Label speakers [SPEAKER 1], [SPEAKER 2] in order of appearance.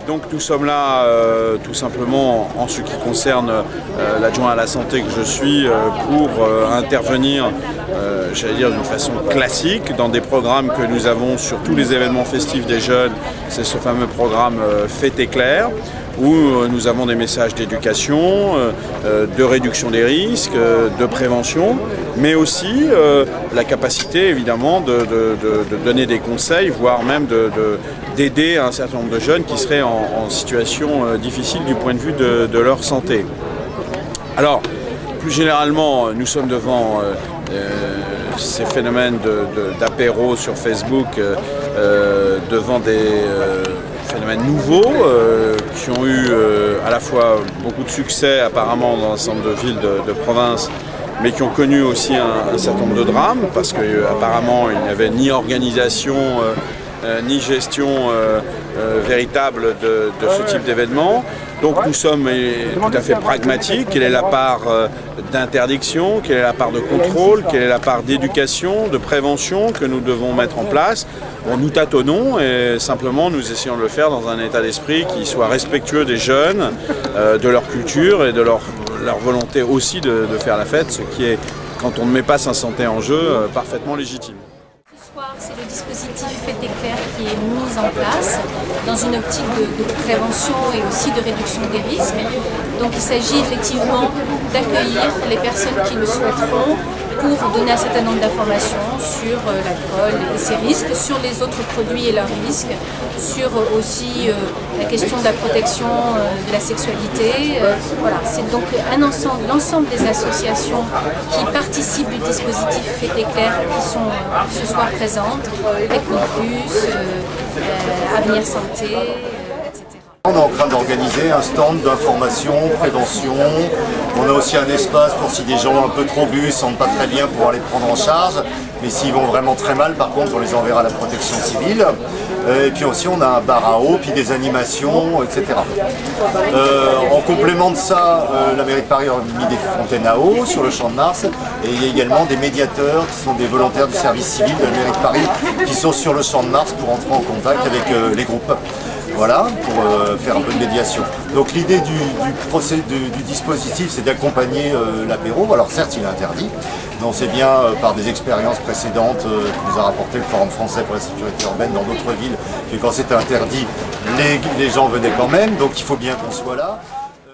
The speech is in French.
[SPEAKER 1] Donc nous sommes là tout simplement en ce qui concerne l'adjoint à la santé que je suis pour intervenir, j'allais dire d'une façon classique, dans des programmes que nous avons sur tous les événements festifs des jeunes. C'est ce fameux programme Fête Éclair, où nous avons des messages d'éducation, de réduction des risques, de prévention, mais aussi la capacité évidemment de donner des conseils, voire même d'aider un certain nombre de jeunes qui seraient en situation difficile du point de vue de leur santé. Alors, plus généralement, nous sommes devant ces phénomènes d'apéro sur Facebook, devant des phénomènes nouveaux qui ont eu à la fois beaucoup de succès apparemment dans un certain nombre de villes de province, mais qui ont connu aussi un certain nombre de drames, parce qu'apparemment il n'y avait ni organisation ni gestion véritable de ce type d'événement. Donc nous sommes tout à fait pragmatiques. Quelle est la part d'interdiction, quelle est la part de contrôle, quelle est la part d'éducation, de prévention que nous devons mettre en place? Bon, nous tâtonnons et simplement nous essayons de le faire dans un état d'esprit qui soit respectueux des jeunes, de leur culture et de leur volonté aussi de faire la fête, ce qui est, quand on ne met pas sa santé en jeu, parfaitement légitime.
[SPEAKER 2] Ce soir, c'est le dispositif Fête Éclair qui est mis en place dans une optique de prévention et aussi de réduction des risques. Donc il s'agit effectivement d'accueillir les personnes qui le souhaiteront pour donner un certain nombre d'informations sur l'alcool et ses risques, sur les autres produits et leurs risques, sur aussi la question de la protection de la sexualité. Voilà, c'est donc l'ensemble des associations qui participent du dispositif Fête Éclair qui sont ce soir présentes, Technopus, Avenir Santé, etc.
[SPEAKER 3] On est en train d'organiser un stand d'information, prévention. On a aussi un espace pour si des gens un peu trop bu, ne sentent pas très bien, pouvoir les prendre en charge. Mais s'ils vont vraiment très mal, par contre, on les enverra à la protection civile. Et puis aussi, on a un bar à eau, puis des animations, etc. En complément de ça, la mairie de Paris a mis des fontaines à eau sur le Champ de Mars. Et il y a également des médiateurs qui sont des volontaires du service civil de la mairie de Paris qui sont sur le Champ de Mars pour entrer en contact avec les groupes. Voilà, pour faire un peu de médiation. Donc l'idée du dispositif, c'est d'accompagner l'apéro. Alors certes, il est interdit, mais on sait bien par des expériences précédentes que nous a rapporté le Forum français pour la sécurité urbaine dans d'autres villes, que quand c'était interdit, les gens venaient quand même, donc il faut bien qu'on soit là.